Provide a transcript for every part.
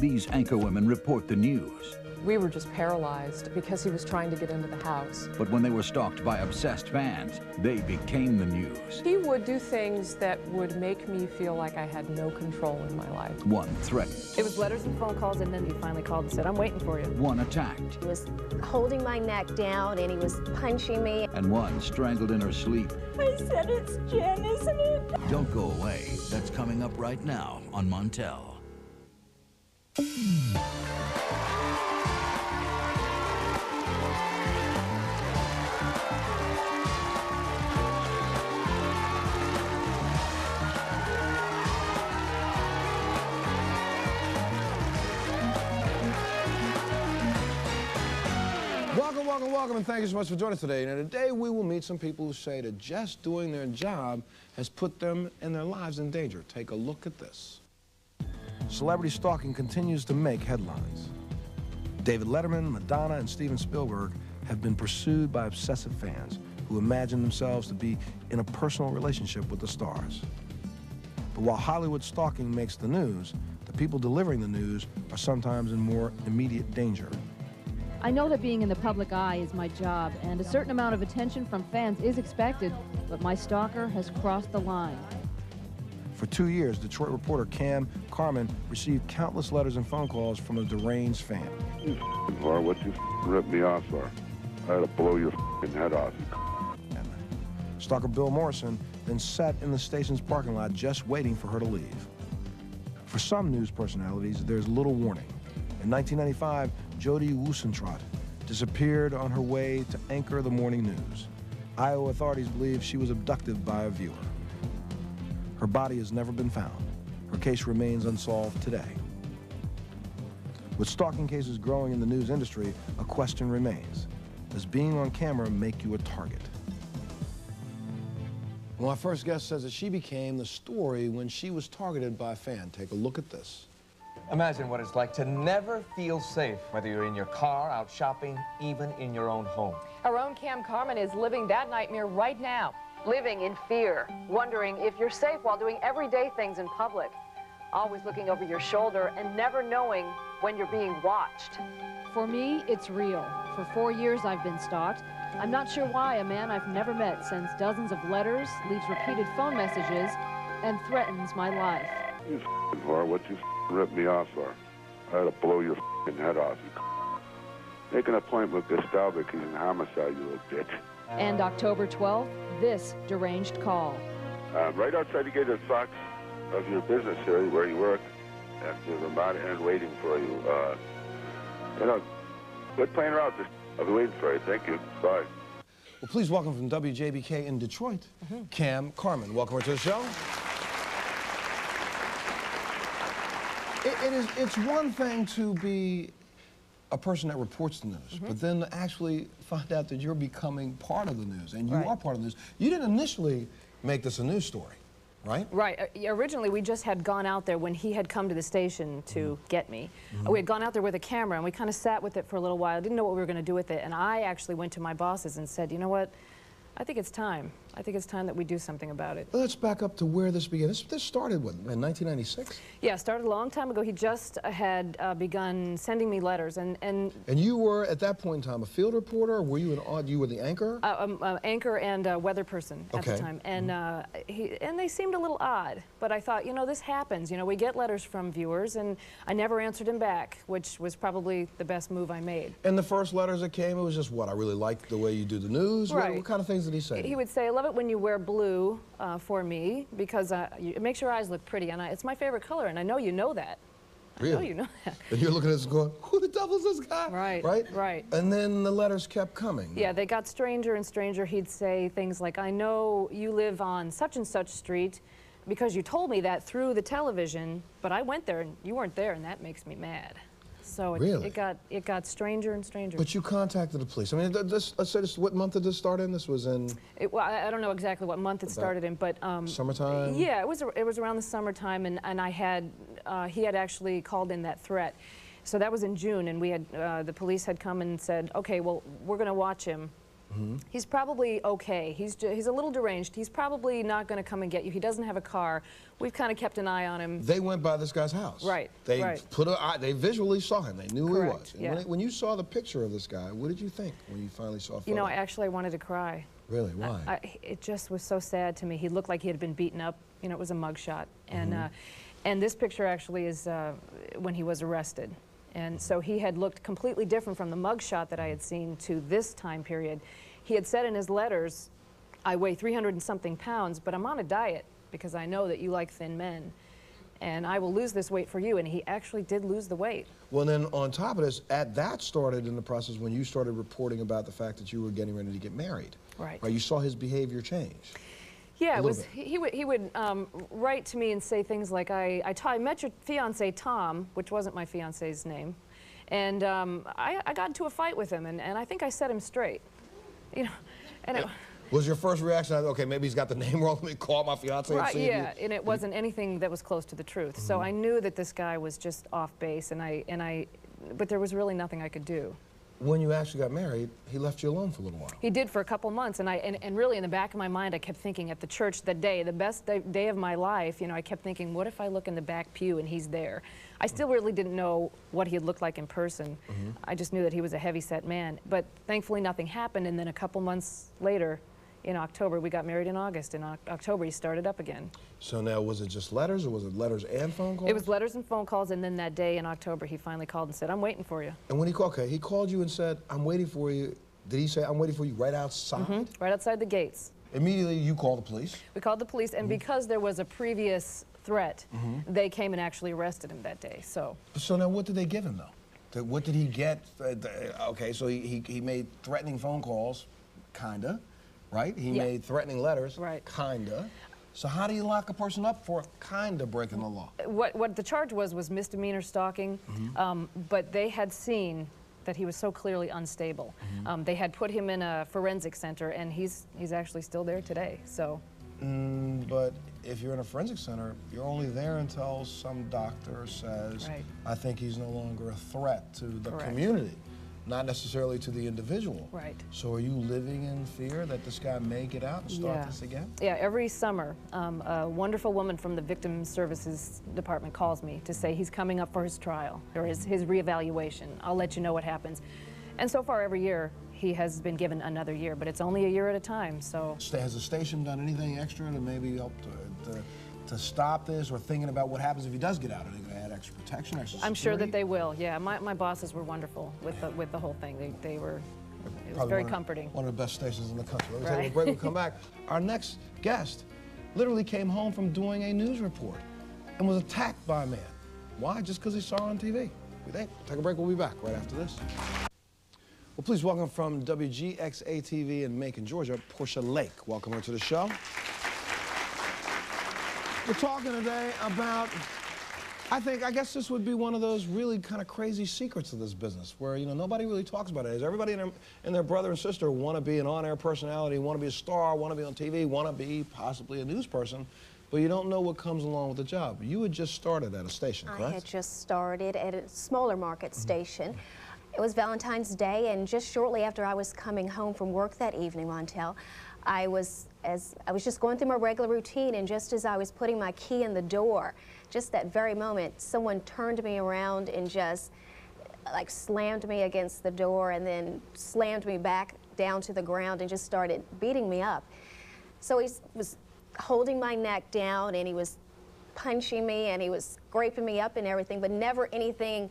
These anchorwomen report the news. We were just paralyzed because he was trying to get into the house. But when they were stalked by obsessed fans, they became the news. He would do things that would make me feel like I had no control in my life. One threatened. It was letters and phone calls, and then he finally called and said, "I'm waiting for you." One attacked. He was holding my neck down, and he was punching me. And one strangled in her sleep. I said, "It's Jen, isn't it?" Don't go away. That's coming up right now on Montel. Welcome, and thank you so much for joining us today. Now, today we will meet some people who say that just doing their job has put them and their lives in danger. Take a look at this. Celebrity stalking continues to make headlines. David Letterman, Madonna, and Steven Spielberg have been pursued by obsessive fans who imagine themselves to be in a personal relationship with the stars. But while Hollywood stalking makes the news, the people delivering the news are sometimes in more immediate danger. I know that being in the public eye is my job, and a certain amount of attention from fans is expected, but my stalker has crossed the line. For 2 years, Detroit reporter Cam Carmen received countless letters and phone calls from a deranged fan. You whore, what you ripped me off for? I had to blow your head off. Stalker Bill Morrison then sat in the station's parking lot just waiting for her to leave. For some news personalities, there's little warning. In 1995, Jody Wusentrot disappeared on her way to anchor the morning news. Iowa authorities believe she was abducted by a viewer. Her body has never been found. Her case remains unsolved today. With stalking cases growing in the news industry, a question remains. Does being on camera make you a target? Well, our first guest says that she became the story when she was targeted by a fan. Take a look at this. Imagine what it's like to never feel safe, whether you're in your car, out shopping, even in your own home. Our own Cam Carmen is living that nightmare right now, living in fear, wondering if you're safe while doing everyday things in public, always looking over your shoulder and never knowing when you're being watched. For me, it's real. For 4 years, I've been stalked. I'm not sure why a man I've never met sends dozens of letters, leaves repeated phone messages, and threatens my life. You whore, what you ripped me off for? I had to blow your head off. Make an appointment with Gustavo, he's in homicide, you little bitch. And October 12th, this deranged call. Right outside the gate of Fox, of your business here, where you work, and there's a man waiting for you. You know, quit playing around. I'll be waiting for you. Thank you. Bye. Well, please welcome from WJBK in Detroit, Cam Carmen. Welcome to the show. It's one thing to be a person that reports the news, but then to actually find out that you're becoming part of the news, and you are part of the news. You didn't initially make this a news story, right? Right. Originally, we just had gone out there when he had come to the station to get me. We had gone out there with a camera, and we kind of sat with it for a little while. Didn't know what we were going to do with it, and I actually went to my bosses and said, you know what? I think it's time. I think it's time that we do something about it. Let's back up to where this began. This started, what, in 1996? Yeah, it started a long time ago. He just had begun sending me letters, and you were, at that point in time, a field reporter, or were you you were the anchor? Anchor and weather person at the time, and and they seemed a little odd, but I thought, you know, this happens. You know, we get letters from viewers, and I never answered him back, which was probably the best move I made. And the first letters that came, it was just, what, I really liked the way you do the news? Right. What kind of things did he say? He would say, I love it when you wear blue for me, because it makes your eyes look pretty, and it's my favorite color, and I know you know that. Really? I know you know that. And you're looking at this going, who the devil's this guy? Right, right. Right. And then the letters kept coming. Yeah, they got stranger and stranger. He'd say things like, I know you live on such and such street because you told me that through the television, but I went there and you weren't there, and that makes me mad. So it got stranger and stranger. But you contacted the police. I mean, let's say this. What month did this start in? This was in. Well, I don't know exactly what month it started in, but summertime. Yeah, it was around the summertime, and I had he had actually called in that threat. So that was in June, and we had the police had come and said, okay, well, we're going to watch him He's probably okay. He's a little deranged. He's probably not going to come and get you. He doesn't have a car. We've kind of kept an eye on him. They went by this guy's house. Right. They right. they visually saw him. They knew Correct, who he was. And yeah. when you saw the picture of this guy, what did you think when you finally saw a photo? You know, actually, I wanted to cry. Really? Why? It just was so sad to me. He looked like he had been beaten up. You know, it was a mugshot. And this picture actually is when he was arrested. And so he had looked completely different from the mugshot that I had seen to this time period. He had said in his letters, I weigh 300 and something pounds, but I'm on a diet because I know that you like thin men. And I will lose this weight for you. And he actually did lose the weight. Well, then on top of this, that started in the process when you started reporting about the fact that you were getting ready to get married. Right. You saw his behavior change. Yeah, it was. He would write to me and say things like, I met your fiance Tom, which wasn't my fiance's name, and I got into a fight with him, and I think I set him straight. You know, and was your first reaction, okay, maybe he's got the name wrong, let me call my fiance and see yeah, and it wasn't anything that was close to the truth. So I knew that this guy was just off base, but there was really nothing I could do. When you actually got married, he left you alone for a little while. He did for a couple months, and really in the back of my mind, I kept thinking at the church that day, the best day of my life, you know, I kept thinking, what if I look in the back pew and he's there? I still really didn't know what he had looked like in person. I just knew that he was a heavy-set man. But thankfully nothing happened, and then a couple months later, in October, we got married in August. In October, he started up again. So now, was it just letters, or was it letters and phone calls? It was letters and phone calls, and then that day in October, he finally called and said, I'm waiting for you. And when he called, he called you and said, I'm waiting for you. Did he say, I'm waiting for you right outside? Right outside the gates. Immediately, you called the police? We called the police, and because there was a previous threat, they came and actually arrested him that day, so. So now, what did they give him, though? What did he get? Okay, so he made threatening phone calls, kinda. Right? He made threatening letters, kinda. So how do you lock a person up for kinda breaking the law? What the charge was misdemeanor stalking, but they had seen that he was so clearly unstable. They had put him in a forensic center, and he's actually still there today, so. But if you're in a forensic center, you're only there until some doctor says, I think he's no longer a threat to the community. Not necessarily to the individual. Right. So are you living in fear that this guy may get out and start this again? Yeah, every summer, a wonderful woman from the Victim Services Department calls me to say he's coming up for his trial, or his reevaluation. I'll let you know what happens. And so far, every year, he has been given another year, but it's only a year at a time, so. Has the station done anything extra to maybe help to stop this, or thinking about what happens if he does get out? Are they going to add extra protection, extra security? I'm sure that they will, yeah. My bosses were wonderful with the whole thing. It was very comforting. One of the best stations in the country. Let me take a break, we'll come back. Our next guest literally came home from doing a news report and was attacked by a man. Why? Just because he saw her on TV. We think. Take a break, we'll be back right after this. Well, please welcome from WGXA-TV in Macon, Georgia, Portia Lake. Welcome her to the show. We're talking today about, I guess this would be one of those really kind of crazy secrets of this business where, you know, nobody really talks about it. Everybody and their brother and sister want to be an on-air personality, want to be a star, want to be on TV, want to be possibly a news person, but you don't know what comes along with the job. You had just started at a station, correct? I had just started at a smaller market station. It was Valentine's Day, and just shortly after I was coming home from work that evening, Montel, I was just going through my regular routine, and just as I was putting my key in the door, just that very moment, someone turned me around and just like slammed me against the door, and then slammed me back down to the ground and just started beating me up. So he was holding my neck down, and he was punching me, and he was scraping me up and everything, but never anything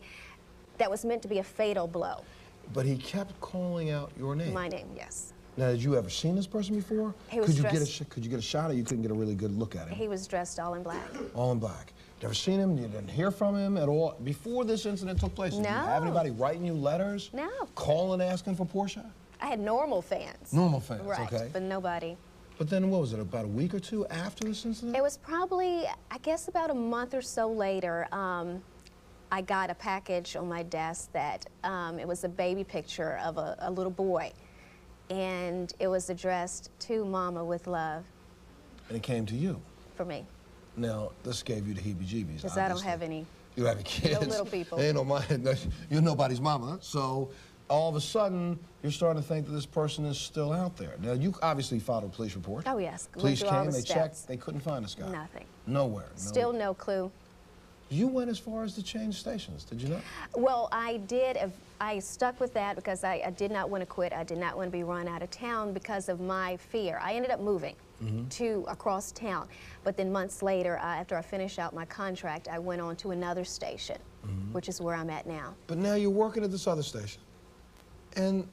that was meant to be a fatal blow. But he kept calling out your name. My name, yes. Now, had you ever seen this person before? He was could you get a shot, or you couldn't get a really good look at him? He was dressed all in black. All in black. You ever seen him? You didn't hear from him at all before this incident took place? No. Did you have anybody writing you letters? No. Calling, asking for Portia? I had normal fans. Normal fans, right, okay. But nobody. But then what was it, about a week or two after this incident? It was probably, I guess about a month or so later, I got a package on my desk that it was a baby picture of a little boy. And it was addressed to Mama with love. And it came to you? For me. Now, this gave you the heebie-jeebies, because I don't have any. You don't have any kids? No little people. Ain't no you're nobody's mama. So all of a sudden, you're starting to think that this person is still out there. Now, you obviously filed a police report. Oh, yes. Police Went through all came, the they steps. checked, they couldn't find this guy. Nothing. Nowhere. Still no clue. You went as far as to change stations, did you not? Well, I did. I stuck with that because I did not want to quit. I did not want to be run out of town because of my fear. I ended up moving to across town. But then months later, after I finished out my contract, I went on to another station, which is where I'm at now. But now you're working at this other station, and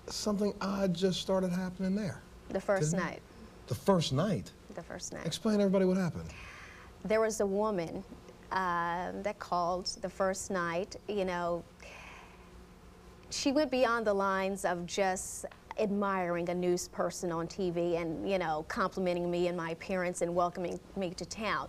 something odd just started happening there. The first night. The first night? The first night. Explain to everybody what happened. There was a woman that called the first night. You know, she went beyond the lines of just admiring a news person on TV and, you know, complimenting me and my appearance and welcoming me to town.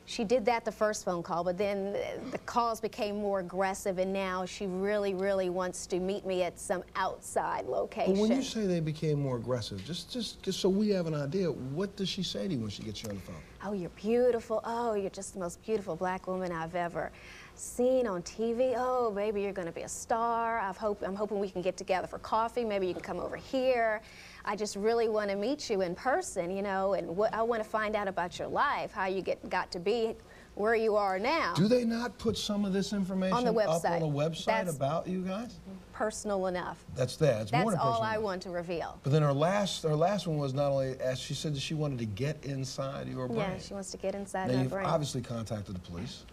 She did that the first phone call, but then the calls became more aggressive, and now she really, really wants to meet me at some outside location. But when you say they became more aggressive, just so we have an idea, what does she say to you when she gets you on the phone? Oh, you're beautiful. Oh, you're just the most beautiful black woman I've ever seen on TV. Oh, baby, you're going to be a star. I'm hoping we can get together for coffee. Maybe you can come over here. I just really want to meet you in person, you know, and I want to find out about your life, how you got to be where you are now. Do they not put some of this information on the website? Up on the website about you guys? Personal enough. That's more than personal. That's all I want to reveal. But then her last one was not only, as she said that she wanted to get inside your brain. Yeah, she wants to get inside now my you've brain. obviously contacted the police.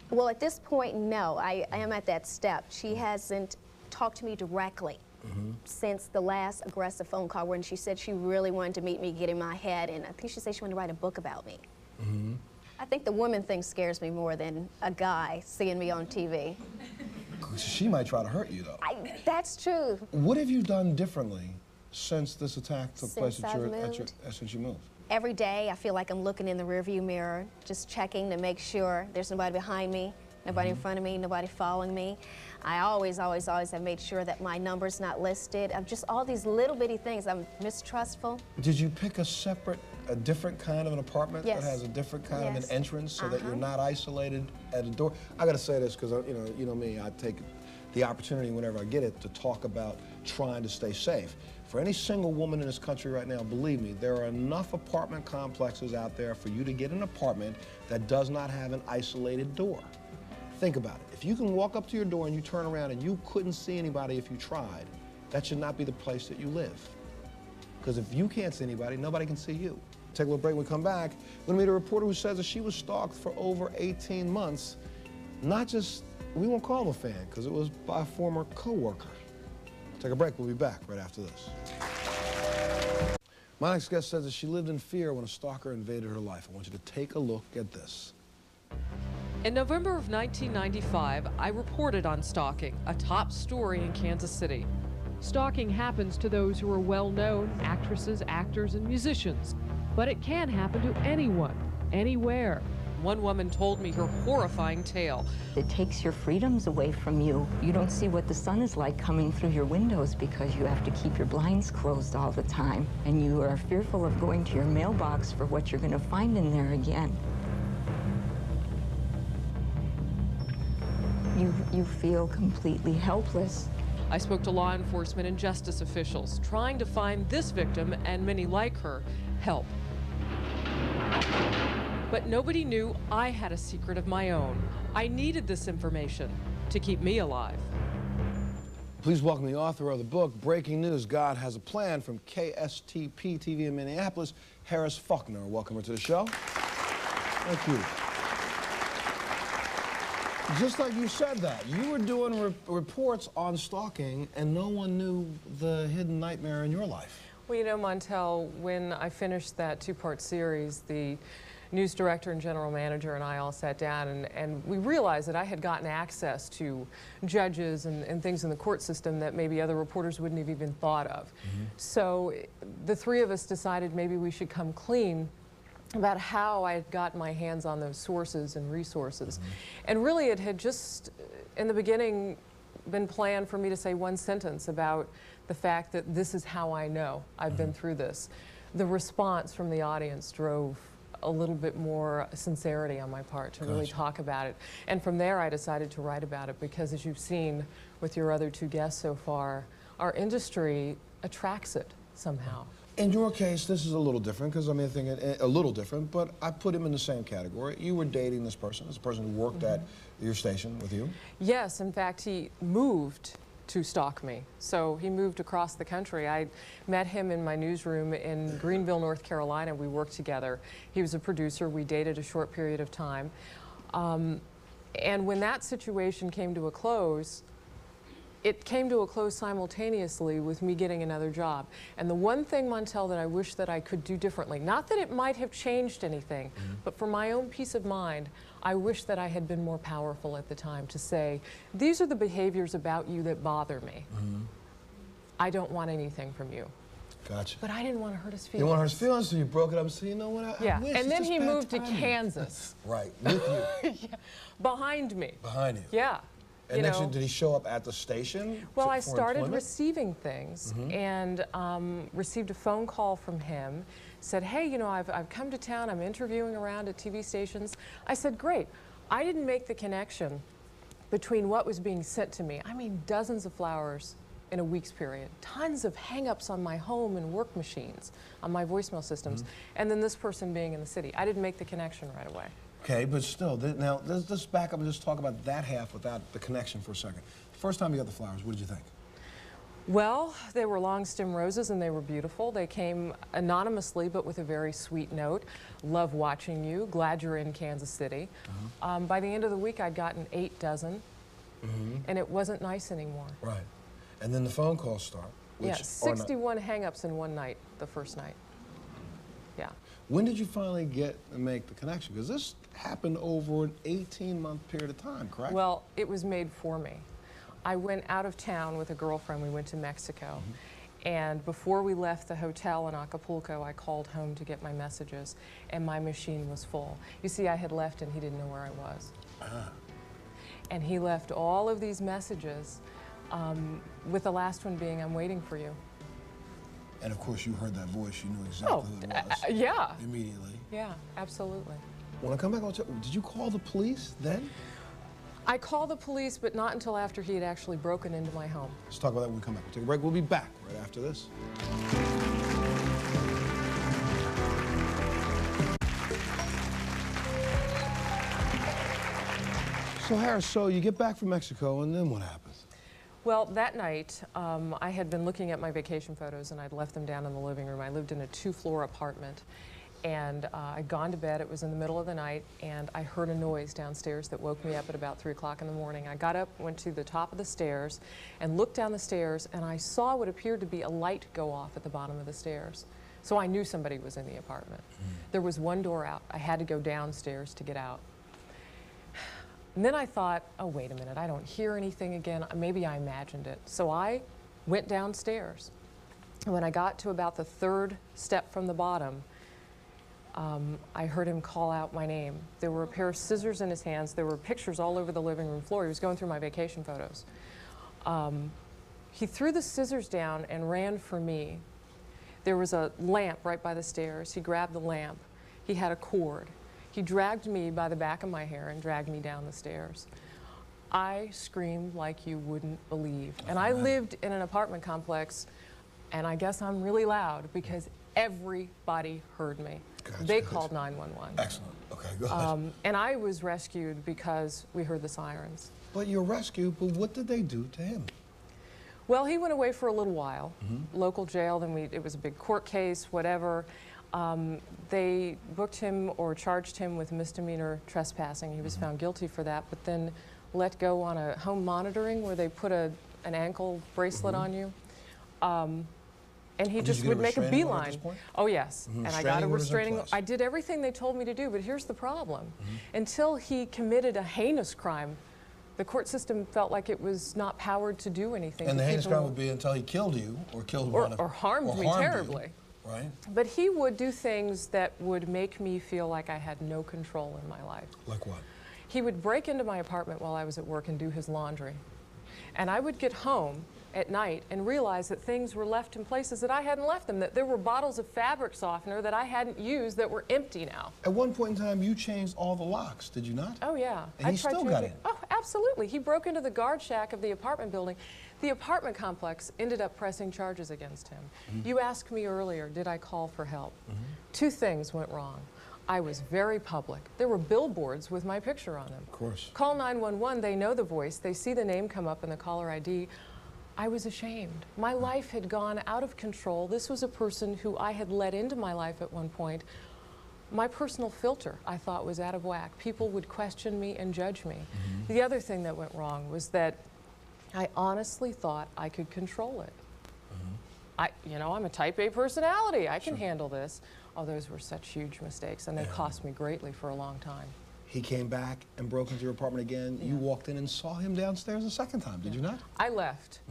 Well, at this point, no. I am at that step. She hasn't talked to me directly since the last aggressive phone call when she said she really wanted to meet me, get in my head, and I think she said she wanted to write a book about me. I think the woman thing scares me more than a guy seeing me on TV. She might try to hurt you, though. That's true. What have you done differently since this attack took place since you moved? Every day, I feel like I'm looking in the rearview mirror, just checking to make sure there's nobody behind me, nobody in front of me, nobody following me. I always have made sure that my number's not listed. I'm just all these little bitty things. I'm mistrustful. Did you pick a different kind of an apartment that has a different kind of an entrance so that you're not isolated at a door? I got to say this because you know me, I take the opportunity whenever I get it to talk about trying to stay safe. For any single woman in this country right now, believe me, there are enough apartment complexes out there for you to get an apartment that does not have an isolated door. Think about it. If you can walk up to your door and you turn around and you couldn't see anybody if you tried, that should not be the place that you live. Because if you can't see anybody, nobody can see you. Take a little break. When we come back, we're going to meet a reporter who says that she was stalked for over 18 months. Not just, we won't call him a fan, because it was by a former co-worker. Take a break. We'll be back right after this. My next guest says that she lived in fear when a stalker invaded her life. I want you to take a look at this. In November of 1995, I reported on stalking, a top story in Kansas City. Stalking happens to those who are well-known, actresses, actors, and musicians. But it can happen to anyone, anywhere. One woman told me her horrifying tale. It takes your freedoms away from you. You don't see what the sun is like coming through your windows because you have to keep your blinds closed all the time. And you are fearful of going to your mailbox for what you're going to find in there again. You feel completely helpless. I spoke to law enforcement and justice officials, trying to find this victim and many like her help. But nobody knew I had a secret of my own. I needed this information to keep me alive. Please welcome the author of the book, Breaking News, God Has a Plan, from KSTP TV in Minneapolis, Harris Faulkner. Welcome her to the show. Thank you. Just like you said that, you were doing reports on stalking and no one knew the hidden nightmare in your life. Well, you know, Montel, when I finished that two-part series, the news director and general manager and I all sat down and we realized that I had gotten access to judges and things in the court system that maybe other reporters wouldn't have even thought of. So the three of us decided maybe we should come clean about how I had gotten my hands on those sources and resources. And really it had just, in the beginning, been planned for me to say one sentence about the fact that this is how I know I've been through this. The response from the audience drove a little bit more sincerity on my part to really talk about it. And from there, I decided to write about it because, as you've seen with your other two guests so far, our industry attracts it somehow. In your case, this is a little different because I mean, I think a little different, but I put him in the same category. You were dating this person, who worked at your station with you? Yes, in fact, he moved to stalk me. So he moved across the country. I met him in my newsroom in Greenville, North Carolina. We worked together. He was a producer. We dated a short period of time. And when that situation came to a close, it came to a close simultaneously with me getting another job. And the one thing, Montel, that I wish that I could do differently, not that it might have changed anything, but for my own peace of mind, I wish that I had been more powerful at the time to say, these are the behaviors about you that bother me. I don't want anything from you. Gotcha. But I didn't want to hurt his feelings. You didn't want to hurt his feelings, so you broke it up and said, you know what, I wish. And then it's he just moved bad to timing. Kansas. Right, with you. Yeah. Behind me. Behind you. Yeah. And next, did he show up at the station? Well, I for started employment? receiving things and received a phone call from him. Said, hey, you know, I've come to town. I'm interviewing around at TV stations. I said, great. I didn't make the connection between what was being sent to me. I mean, dozens of flowers in a week's period. Tons of hang-ups on my home and work machines, on my voicemail systems. And then this person being in the city. I didn't make the connection right away. Okay, but still, now let's back up and just talk about that half without the connection for a second. First time you got the flowers, what did you think? Well, they were long stem roses and they were beautiful. They came anonymously but with a very sweet note. Love watching you, glad you're in Kansas City. By the end of the week, I'd gotten 8 dozen and it wasn't nice anymore. Right. And then the phone calls start. Yeah, 61 hang-ups in one night, the first night. Yeah. When did you finally make the connection? Because this happened over an 18-month period of time, correct? Well, it was made for me. I went out of town with a girlfriend. We went to Mexico. And before we left the hotel in Acapulco, I called home to get my messages, and my machine was full. You see, I had left, and he didn't know where I was. And he left all of these messages, with the last one being, I'm waiting for you. And of course, you heard that voice. You knew exactly who it was. Yeah. Immediately. Yeah, absolutely. When I come back, did you call the police then? I called the police, but not until after he had actually broken into my home. Let's talk about that when we come back. We'll take a break. We'll be back right after this. So Harris, so you get back from Mexico, and then what happens? Well, that night, I had been looking at my vacation photos, and I'd left them down in the living room. I lived in a 2-floor apartment, and I'd gone to bed. It was in the middle of the night, and I heard a noise downstairs that woke me up at about 3 o'clock in the morning. I got up, went to the top of the stairs, and looked down the stairs, and I saw what appeared to be a light go off at the bottom of the stairs. So I knew somebody was in the apartment. There was one door out. I had to go downstairs to get out. And then I thought, oh, wait a minute, I don't hear anything again. Maybe I imagined it. So I went downstairs. And when I got to about the 3rd step from the bottom, I heard him call out my name. There were a pair of scissors in his hands. There were pictures all over the living room floor. He was going through my vacation photos. He threw the scissors down and ran for me. There was a lamp right by the stairs. He grabbed the lamp. He had a cord. He dragged me by the back of my hair and dragged me down the stairs. I screamed like you wouldn't believe. And I lived in an apartment complex, and I guess I'm really loud because everybody heard me. Gotcha, They called 911. Excellent. Okay, go ahead. And I was rescued because we heard the sirens. But you're rescued, but what did they do to him? Well, he went away for a little while, local jail, then it was a big court case, whatever. They booked him or charged him with misdemeanor trespassing. He was found guilty for that, but then let go on a home monitoring where they put an ankle bracelet on you. And he just would make a beeline. Oh, yes. And I got a restraining order. I did everything they told me to do, but here's the problem. Until he committed a heinous crime, the court system felt like it was not powered to do anything. And the heinous crime would be until he killed you or killed one of or harmed me terribly. Right. But he would do things that would make me feel like I had no control in my life. Like what? He would break into my apartment while I was at work and do his laundry. And I would get home at night and realized that things were left in places that I hadn't left them, that there were bottles of fabric softener that I hadn't used that were empty now. At one point in time, you changed all the locks, did you not? Oh, yeah. And he still got in? Oh, absolutely. He broke into the guard shack of the apartment building. The apartment complex ended up pressing charges against him. You asked me earlier, did I call for help? Two things went wrong. I was very public. There were billboards with my picture on them. Of course. Call 911, they know the voice, they see the name come up in the caller ID. I was ashamed. My life had gone out of control. This was a person who I had let into my life at one point. My personal filter, I thought, was out of whack. People would question me and judge me. The other thing that went wrong was that I honestly thought I could control it. You know, I'm a type A personality. I can handle this. Oh, those were such huge mistakes, and they cost me greatly for a long time. He came back and broke into your apartment again. You walked in and saw him downstairs a second time, did you not? I left.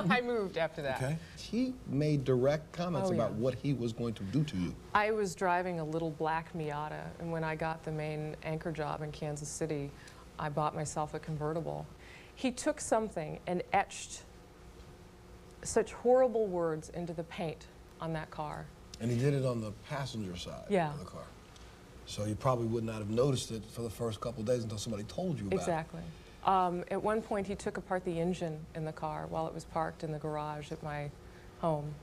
I moved after that. Okay. He made direct comments about what he was going to do to you. I was driving a little black Miata, and when I got the main anchor job in Kansas City, I bought myself a convertible. He took something and etched such horrible words into the paint on that car. And he did it on the passenger side of the car. So you probably would not have noticed it for the first couple of days until somebody told you about it. Exactly. At one point, he took apart the engine in the car while it was parked in the garage at my home.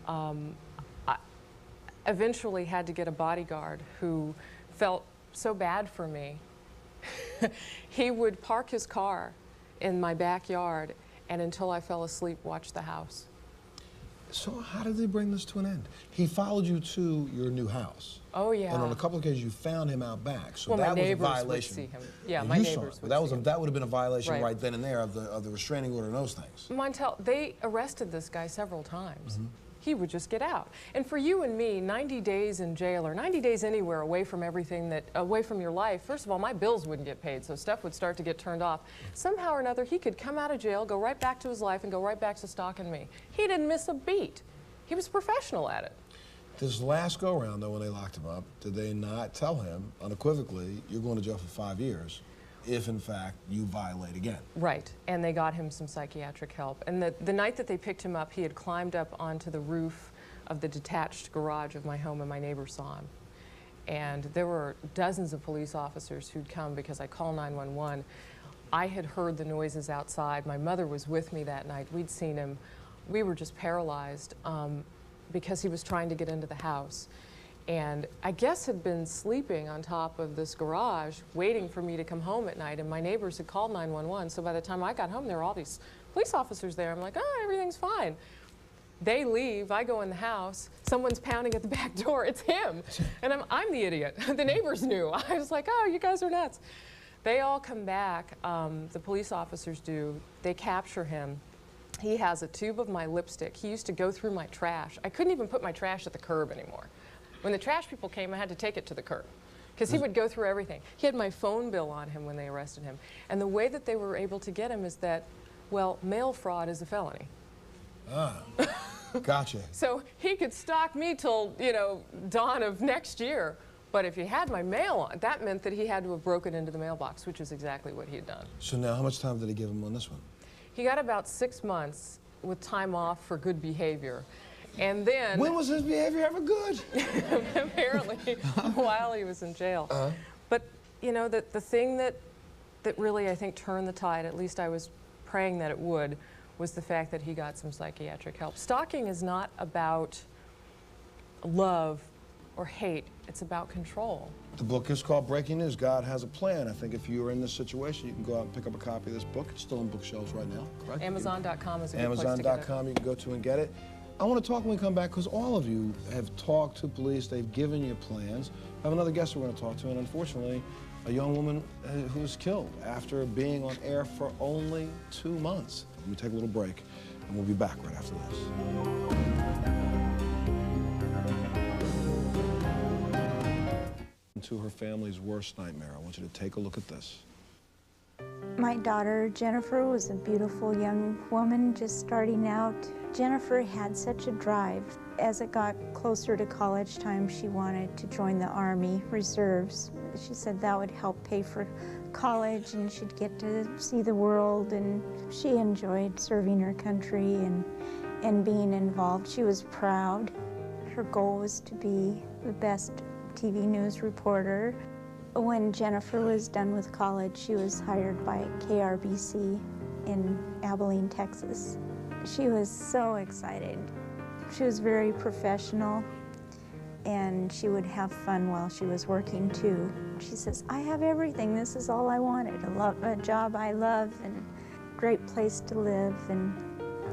I eventually had to get a bodyguard who felt so bad for me. He would park his car in my backyard and until I fell asleep, watch the house. So how did they bring this to an end? He followed you to your new house. Oh, yeah. And on a couple of occasions, you found him out back. So well, that my was a neighbors violation. would see him. Yeah, and my you neighbors saw it. would That see him. That would have been a violation right then and there of the restraining order and those things. Montel, they arrested this guy several times. He would just get out. And for you and me, 90 days in jail or 90 days anywhere away from everything that, away from your life, first of all, my bills wouldn't get paid, so stuff would start to get turned off. Somehow or another, he could come out of jail, go right back to his life, and go right back to stalking me. He didn't miss a beat. He was professional at it. This last go-around, though, when they locked him up, did they not tell him unequivocally, you're going to jail for 5 years if, in fact, you violate again? Right, and they got him some psychiatric help. And the night that they picked him up, he had climbed up onto the roof of the detached garage of my home, and my neighbor saw him. And there were dozens of police officers who'd come because I called 911. I had heard the noises outside. My mother was with me that night. We'd seen him. We were just paralyzed because he was trying to get into the house. And I guess had been sleeping on top of this garage, waiting for me to come home at night, and my neighbors had called 911, so by the time I got home, there were all these police officers there. I'm like, oh, everything's fine. They leave, I go in the house, someone's pounding at the back door, it's him. And I'm the idiot. The neighbors knew. I was like, oh, you guys are nuts. They all come back, the police officers do, they capture him. He has a tube of my lipstick. He used to go through my trash. I couldn't even put my trash at the curb anymore. When the trash people came, I had to take it to the curb because he would go through everything. He had my phone bill on him when they arrested him. And the way that they were able to get him is that, well, mail fraud is a felony. Ah, gotcha. So he could stalk me till, you know, dawn of next year. But if he had my mail on, that meant that he had to have broken into the mailbox, which is exactly what he had done. So now how much time did they give him on this one? He got about 6 months with time off for good behavior. And then... When was his behavior ever good? Apparently, while he was in jail. But, you know, the thing that really, I think, turned the tide, at least I was praying that it would, was the fact that he got some psychiatric help. Stalking is not about love or hate. It's about control. The book is called Breaking News, God Has a Plan. I think if you are in this situation, you can go out and pick up a copy of this book. It's still on bookshelves right now, correct? Amazon.com is a good place to get it. Amazon.com, you can go to and get it. I want to talk when we come back because all of you have talked to police. They've given you plans. I have another guest we're going to talk to, and unfortunately, a young woman who was killed after being on air for only 2 months. Let me take a little break, and we'll be back right after this. To her family's worst nightmare. I want you to take a look at this. My daughter Jennifer was a beautiful young woman just starting out. Jennifer had such a drive. As it got closer to college time, she wanted to join the Army Reserves. She said that would help pay for college and she'd get to see the world, and she enjoyed serving her country and being involved. She was proud. Her goal was to be the best TV news reporter. When Jennifer was done with college, she was hired by KRBC in Abilene, Texas. She was so excited. She was very professional, and she would have fun while she was working too. She says, I have everything. This is all I wanted. A job I love and great place to live. And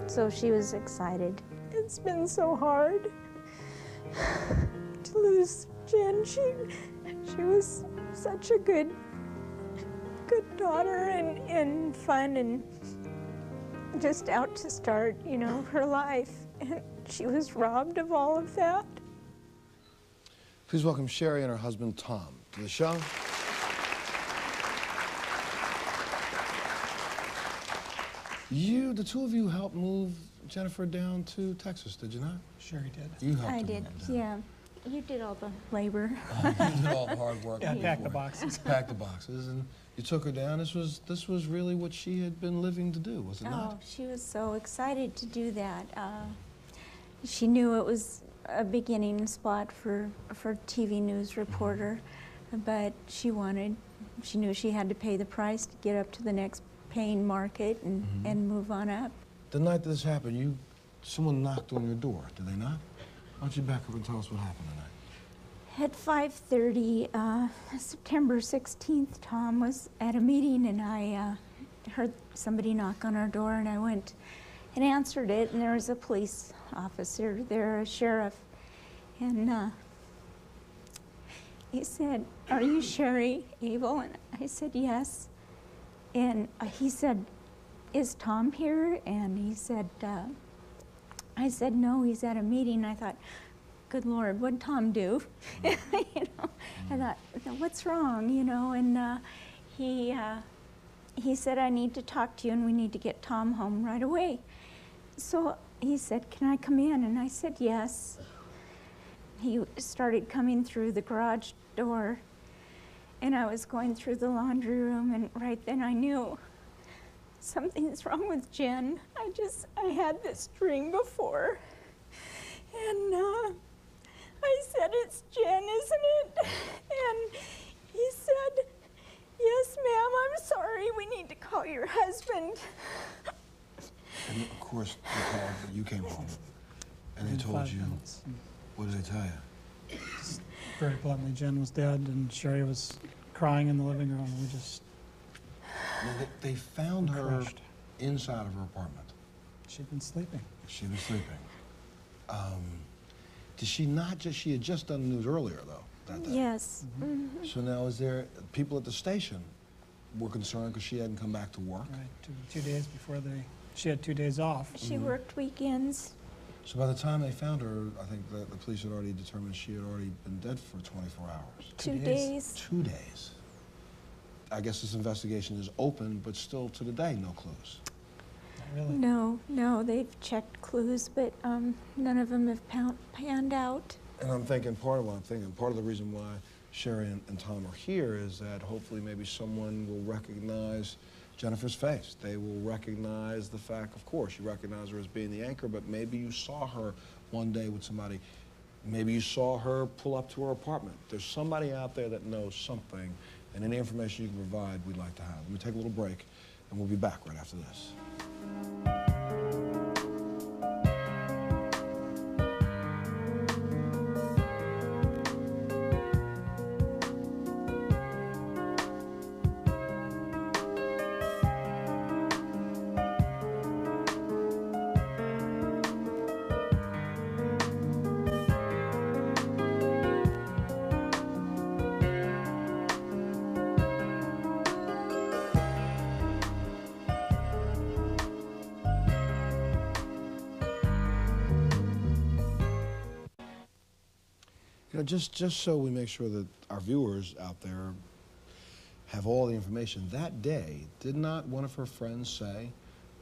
so she was excited. It's been so hard to lose Jen. She was such a good daughter and fun and just out to start, you know, her life. And she was robbed of all of that. Please welcome Sherry and her husband, Tom, to the show. The two of you helped move Jennifer down to Texas, did you not? Sherry did. You helped I her did, move down. yeah. You did all the labor. You did all the hard work. Yeah, packed the boxes. Packed the boxes, and you took her down. This was really what she had been living to do, was it not? Oh, she was so excited to do that. She knew it was a beginning spot for TV news reporter, but she knew she had to pay the price to get up to the next paying market and move on up. The night that this happened, someone knocked on your door, did they not? Why don't you back up and tell us what happened tonight? At 5:30, September 16th, Tom was at a meeting, and I heard somebody knock on our door, and I went and answered it, and there was a police officer there, a sheriff, and he said, "Are you Sherry Abel?" And I said, "Yes." And he said, "Is Tom here?" And he said, I said, "No, he's at a meeting." I thought, good Lord, what'd Tom do? You know, I thought, what's wrong, you know? And he said, "I need to talk to you, and we need to get Tom home right away." So he said, "Can I come in?" And I said, "Yes." He started coming through the garage door, and I was going through the laundry room, and right then I knew something's wrong with Jen. I had this dream before, and I said, "It's Jen, isn't it?" And he said, "Yes, ma'am, I'm sorry, we need to call your husband." And of course, they called that you came home, and they told you, what did they tell you? Just very bluntly, Jen was dead, and Sherry was crying in the living room. We just... Well, they found her inside of her apartment. She'd been sleeping. She was sleeping. Did she not she had just done the news earlier, though, that day? Yes. So now is there, people at the station were concerned because she hadn't come back to work? Right, two days before she had 2 days off. She worked weekends. So by the time they found her, I think the police had already determined she had already been dead for 24 hours. 2 days. 2 days. I guess this investigation is open, but still to today, no clues. Not really. No, they've checked clues, but none of them have panned out. And I'm thinking, part of the reason why Sherry and Tom are here is that hopefully maybe someone will recognize Jennifer's face. They will recognize the fact, of course, you recognize her as being the anchor, but maybe you saw her one day with somebody. Maybe you saw her pull up to her apartment. There's somebody out there that knows something, and any information you can provide, we'd like to have. Let me take a little break, and we'll be back right after this. Just so we make sure that our viewers out there have all the information, that day, did not one of her friends say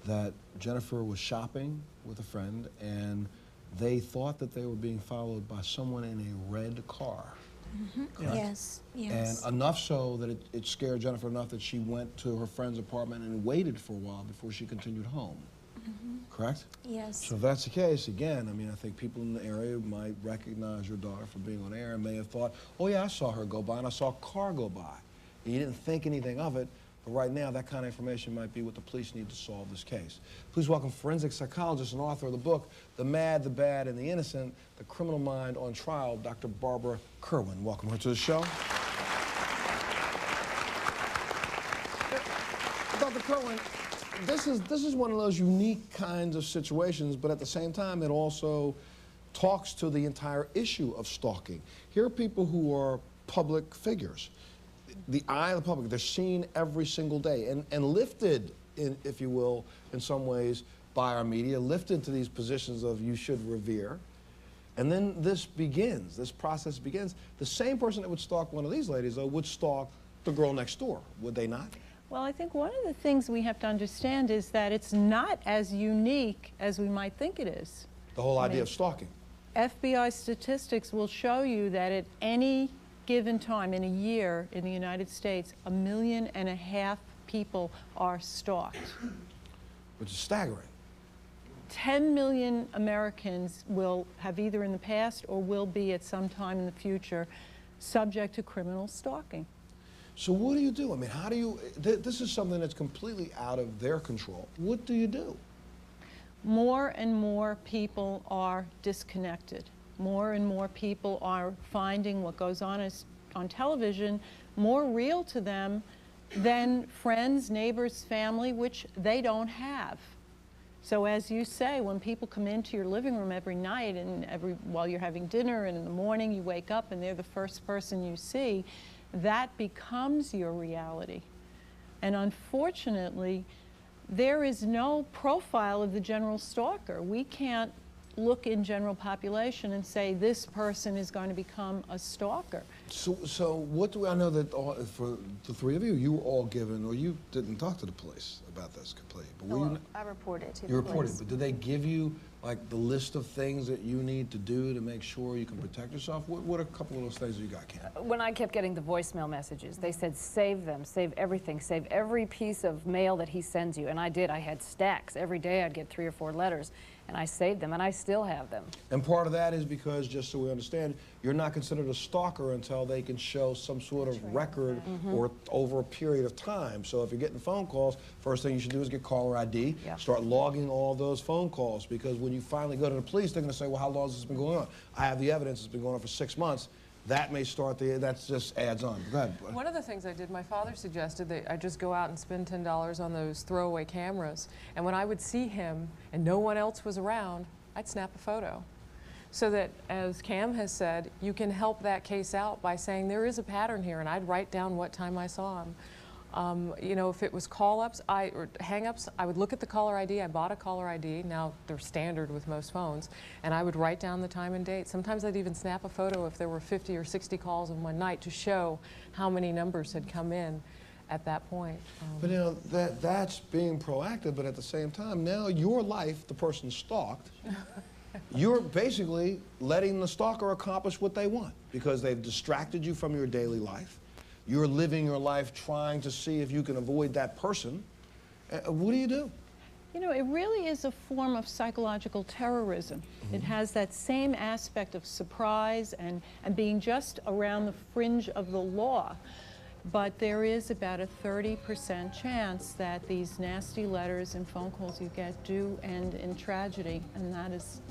that Jennifer was shopping with a friend and they thought that they were being followed by someone in a red car? Mm-hmm. Yes, yes. And enough so that it scared Jennifer enough that she went to her friend's apartment and waited for a while before she continued home. Mm-hmm. Correct? Yes. So if that's the case, again, I mean, I think people in the area might recognize your daughter from being on air and may have thought, oh yeah, I saw her go by and I saw a car go by. And you didn't think anything of it, but right now that kind of information might be what the police need to solve this case. Please welcome forensic psychologist and author of the book, The Mad, the Bad, and the Innocent, The Criminal Mind on Trial, Dr. Barbara Kerwin. Welcome her to the show. Dr. Kerwin, this is one of those unique kinds of situations, but at the same time, it also talks to the entire issue of stalking. Here are people who are public figures. The eye of the public, they're seen every single day and lifted, if you will, in some ways by our media, lifted to these positions of you should revere. And then this process begins. The same person that would stalk one of these ladies, though, would stalk the girl next door, would they not? Well, I think one of the things we have to understand is that it's not as unique as we might think it is. The whole idea of stalking. FBI statistics will show you that at any given time in a year in the United States, 1.5 million people are stalked. Which is staggering. 10 million Americans will have either in the past or will be at some time in the future subject to criminal stalking. So what do you do? I mean, how do you, this is something that's completely out of their control. What do you do? More and more people are disconnected. More and more people are finding what goes on television more real to them than friends, neighbors, family, which they don't have. So as you say, when people come into your living room every night and while you're having dinner and in the morning you wake up and they're the first person you see, that becomes your reality. And unfortunately, there is no profile of the general stalker. We can't look in general population and say this person is going to become a stalker. So what do I know that for the three of you, you were all given, or you didn't talk to the police about this completely, but were you? I reported to the police. You reported, but did they give you like the list of things that you need to do to make sure you can protect yourself? What are a couple of those things you got, Cam? When I kept getting the voicemail messages, they said save them, save everything, save every piece of mail that he sends you, and I did. I had stacks. Every day I'd get 3 or 4 letters. And I saved them, and I still have them. And part of that is because, just so we understand, you're not considered a stalker until they can show some sort of record or over a period of time. So if you're getting phone calls, first thing you should do is get caller ID, start logging all those phone calls, because when you finally go to the police, they're going to say, well, how long has this been going on? I have the evidence, it's been going on for 6 months. That may start that just adds on. Go ahead. One of the things I did, my father suggested that I just go out and spend $10 on those throwaway cameras. And when I would see him and no one else was around, I'd snap a photo. So that, as Cam has said, you can help that case out by saying there is a pattern here, and I'd write down what time I saw him. You know, if it was call-ups or hang-ups, I would look at the caller ID. I bought a caller ID. Now they're standard with most phones. And I would write down the time and date. Sometimes I'd even snap a photo if there were 50 or 60 calls in one night to show how many numbers had come in at that point. But you know, that's being proactive, but at the same time, now your life, the person stalked, you're basically letting the stalker accomplish what they want because they've distracted you from your daily life. You're living your life trying to see if you can avoid that person. What do you do? You know, it really is a form of psychological terrorism. It has that same aspect of surprise and being just around the fringe of the law. But there is about a 30% chance that these nasty letters and phone calls you get do end in tragedy, and that is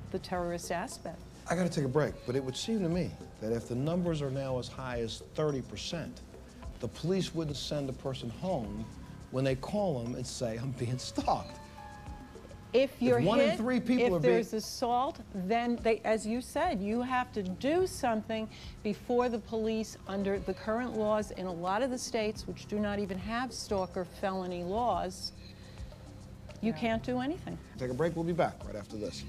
the terrorist aspect. I got to take a break, but it would seem to me that if the numbers are now as high as 30%, the police wouldn't send a person home when they call them and say, I'm being stalked. If you're if 1 hit, in 3 people if there's assault, then they, as you said, you have to do something before the police, under the current laws in a lot of the states, which do not even have stalker felony laws, you can't do anything. Take a break, we'll be back right after this.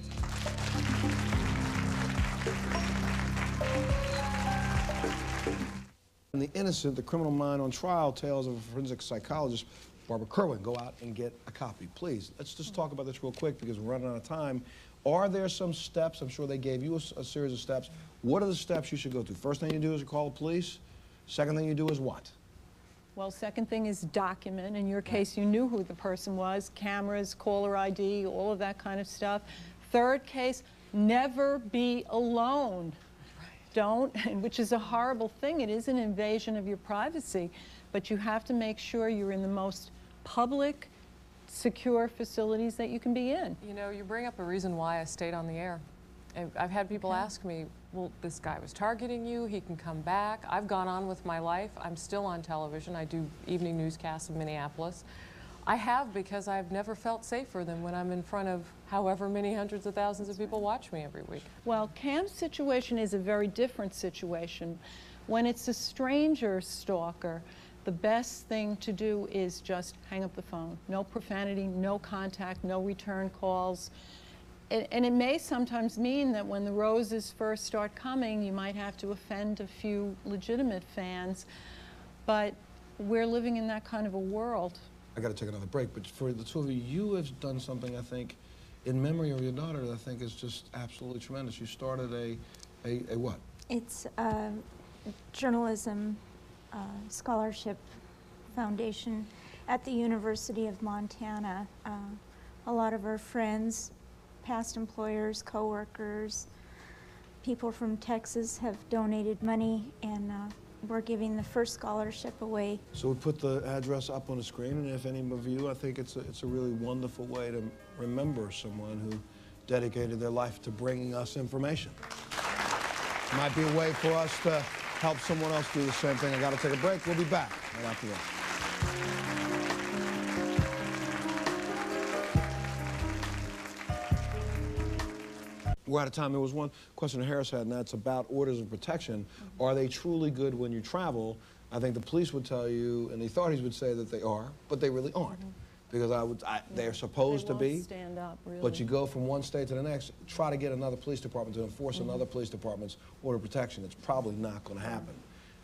In The Innocent, The Criminal Mind on Trial, tales of a forensic psychologist, Barbara Kerwin, go out and get a copy, please. Let's just talk about this real quick because we're running out of time. Are there some steps? I'm sure they gave you a series of steps. What are the steps you should go through? First thing you do is you call the police. Second thing you do is what? Well, second thing is document. In your case, you knew who the person was, cameras, caller ID, all of that kind of stuff. Third case, never be alone. Don't, which is a horrible thing. It is an invasion of your privacy, but you have to make sure you're in the most public, secure facilities that you can be in. You know, you bring up a reason why I stayed on the air. I've had people ask me, well, this guy was targeting you, he can come back. I've gone on with my life. I'm still on television. I do evening newscasts in Minneapolis. I have because I've never felt safer than when I'm in front of however many hundreds of thousands of people watch me every week. Well, Cam's situation is a very different situation. When it's a stranger stalker, the best thing to do is just hang up the phone. No profanity, no contact, no return calls. And it may sometimes mean that when the roses first start coming, you might have to offend a few legitimate fans, but we're living in that kind of a world. I got to take another break, but for the two of you, you have done something, I think, in memory of your daughter that I think is just absolutely tremendous. You started a what? It's a journalism scholarship foundation at the University of Montana. A lot of our friends, past employers, co-workers, people from Texas have donated money, and we're giving the first scholarship away. So we put the address up on the screen, and if any of you, I think it's a really wonderful way to remember someone who dedicated their life to bringing us information. Might be a way for us to help someone else do the same thing. I got to take a break. We'll be back right after this. We're out of time. There was one question Harris had, and that's about orders of protection. Are they truly good when you travel? I think the police would tell you, and the authorities would say that they are, but they really aren't. Because they're supposed to be, stand up, really. But you go from one state to the next, try to get another police department to enforce another police department's order of protection. It's probably not going to happen.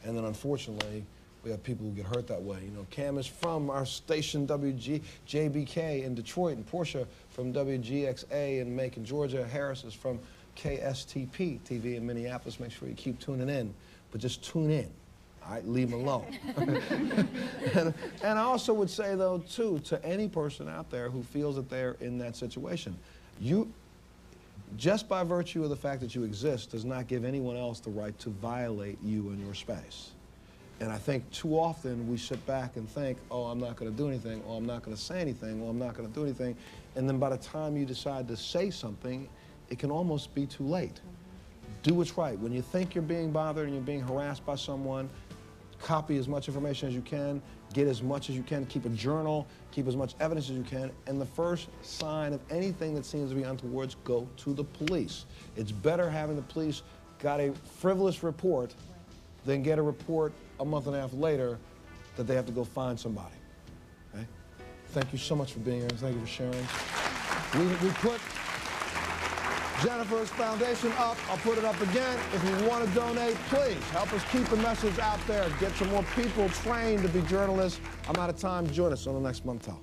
And then unfortunately, we have people who get hurt that way. You know, Cam is from our station WJBK in Detroit, and Portia from WGXA in Macon, Georgia. Harris is from KSTP TV in Minneapolis. Make sure you keep tuning in, but just tune in. All right, leave them alone. and I also would say, though, too, to any person out there who feels that they're in that situation, just by virtue of the fact that you exist does not give anyone else the right to violate you and your space. And I think too often we sit back and think, oh, I'm not going to do anything, or I'm not going to say anything, or I'm not going to do anything. And then by the time you decide to say something, it can almost be too late. Do what's right. When you think you're being bothered and you're being harassed by someone, copy as much information as you can, get as much as you can, keep a journal, keep as much evidence as you can, and the first sign of anything that seems to be untoward, go to the police. It's better having the police got a frivolous report than get a report a month and a half later that they have to go find somebody. Okay? Thank you so much for being here, and thank you for sharing. We put Jennifer's foundation up. I'll put it up again. If you want to donate, please help us keep the message out there. Get some more people trained to be journalists. I'm out of time. Join us on the next Montel.